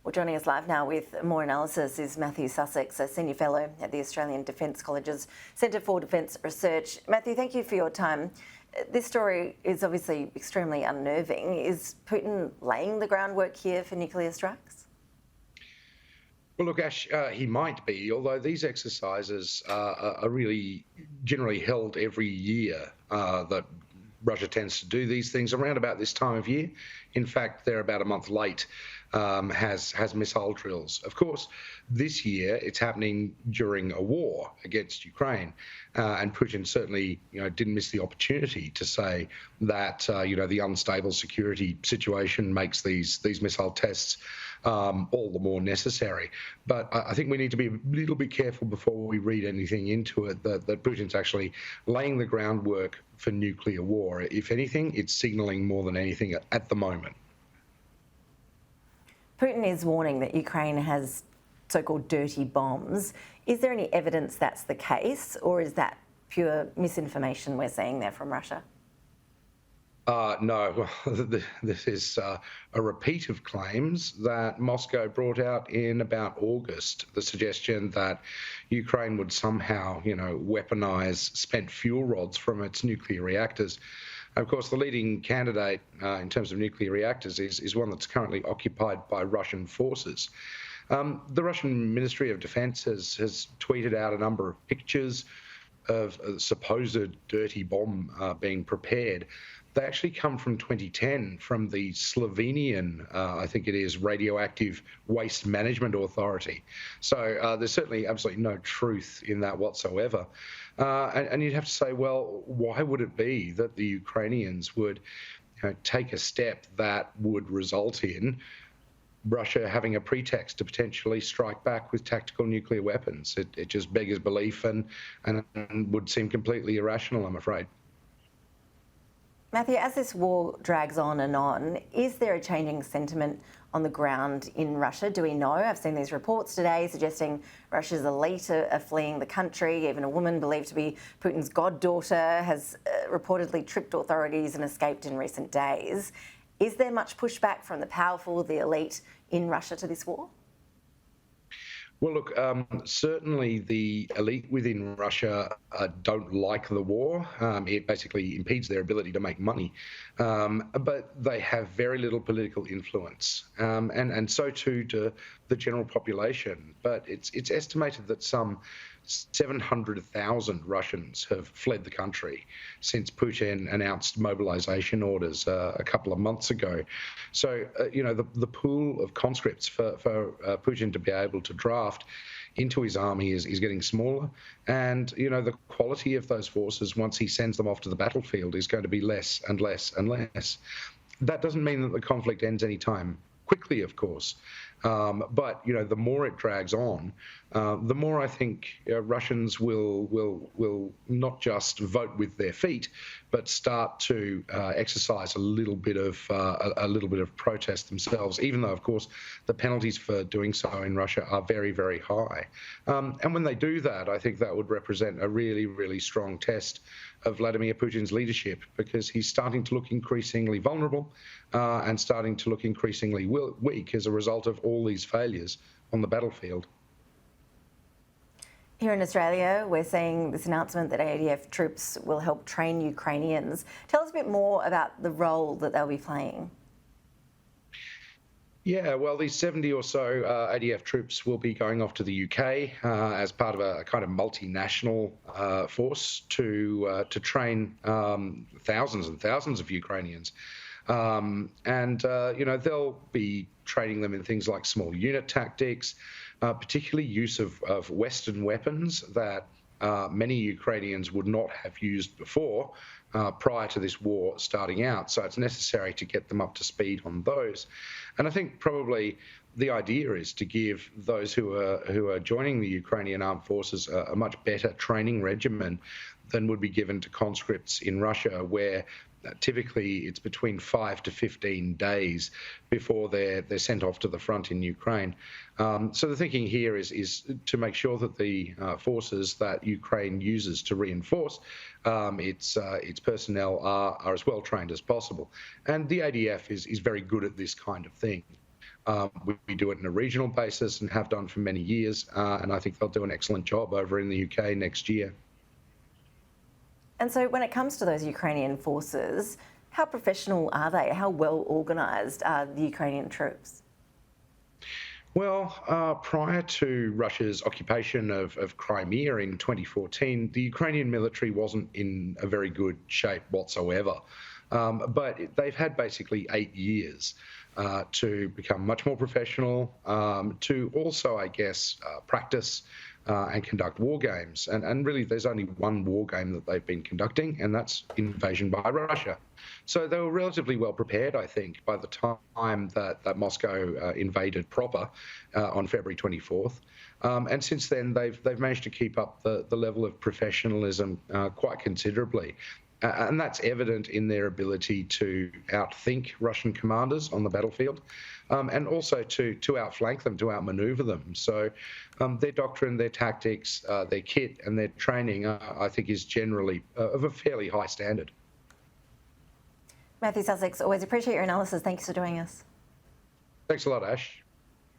Well, joining us live now with more analysis is Matthew Sussex, a Senior Fellow at the Australian Defence College's Centre for Defence Research. Matthew, thank you for your time. This story is obviously extremely unnerving. Is Putin laying the groundwork here for nuclear strikes? Well, look, Ash, he might be, although these exercises are really generally held every year. That Russia tends to do these things around about this time of year. In fact, they're about a month late, has missile drills. Of course, this year it's happening during a war against Ukraine, and Putin certainly, didn't miss the opportunity to say that, the unstable security situation makes these missile tests all the more necessary. But I think we need to be a little bit careful before we read anything into it that Putin's actually laying the groundwork for nuclear war. If anything, it's signalling more than anything at the moment. Putin is warning that Ukraine has so-called dirty bombs. Is there any evidence that's the case, or is that pure misinformation we're seeing there from Russia? No, this is a repeat of claims that Moscow brought out in about August, the suggestion that Ukraine would somehow, weaponize spent fuel rods from its nuclear reactors. Of course, the leading candidate in terms of nuclear reactors is one that's currently occupied by Russian forces. The Russian Ministry of Defense has tweeted out a number of pictures of a supposed dirty bomb being prepared. They actually come from 2010 from the Slovenian, I think it is, Radioactive Waste Management Authority. So there's certainly absolutely no truth in that whatsoever. And you'd have to say, well, why would it be that the Ukrainians would take a step that would result in Russia having a pretext to potentially strike back with tactical nuclear weapons? It just beggars belief and would seem completely irrational, I'm afraid. Matthew, as this war drags on, is there a changing sentiment on the ground in Russia? Do we know? I've seen these reports today suggesting Russia's elite are fleeing the country. Even a woman believed to be Putin's goddaughter has reportedly tricked authorities and escaped in recent days. Is there much pushback from the powerful, the elite in Russia to this war? Well, look, certainly the elite within Russia don't like the war. It basically impedes their ability to make money. But they have very little political influence, and so too do the general population. But it's estimated that some 700,000 Russians have fled the country since Putin announced mobilization orders a couple of months ago. So, the pool of conscripts for Putin to be able to draft into his army is getting smaller. And, the quality of those forces, once he sends them off to the battlefield, is going to be less and less and less. That doesn't mean that the conflict ends anytime quickly, of course. But the more it drags on, the more I think Russians will not just vote with their feet, but start to exercise a little bit of protest themselves. Even though, of course, the penalties for doing so in Russia are very, very high. And when they do that, I think that would represent a really, really strong test of Vladimir Putin's leadership, because he's starting to look increasingly vulnerable and starting to look increasingly weak as a result of all these failures on the battlefield. Here in Australia, we're seeing this announcement that ADF troops will help train Ukrainians. Tell us a bit more about the role that they'll be playing. Yeah, well, these 70 or so ADF troops will be going off to the UK as part of a kind of multinational force to train thousands and thousands of Ukrainians. They'll be training them in things like small unit tactics, particularly use of Western weapons that many Ukrainians would not have used before prior to this war starting out. So it's necessary to get them up to speed on those. And I think probably the idea is to give those who are joining the Ukrainian armed forces a much better training regimen than would be given to conscripts in Russia, where typically it's between 5 to 15 days before they're sent off to the front in Ukraine. So the thinking here is to make sure that the forces that Ukraine uses to reinforce its personnel are as well trained as possible. And the ADF is very good at this kind of thing. We do it on a regional basis and have done for many years, and I think they'll do an excellent job over in the UK next year. And so when it comes to those Ukrainian forces, how professional are they? How well organised are the Ukrainian troops? Well, prior to Russia's occupation of Crimea in 2014, the Ukrainian military wasn't in a very good shape whatsoever. But they've had basically 8 years to become much more professional, to also, I guess, practice and conduct war games. And really, there's only one war game that they've been conducting, and that's invasion by Russia. So they were relatively well prepared, I think, by the time that Moscow invaded proper on February 24th. And since then, they've managed to keep up the level of professionalism quite considerably. And that's evident in their ability to outthink Russian commanders on the battlefield, and also to outflank them, to outmaneuver them. So their doctrine, their tactics, their kit and their training, I think, is generally of a fairly high standard. Matthew Sussex, always appreciate your analysis. Thanks for joining us. Thanks a lot, Ash.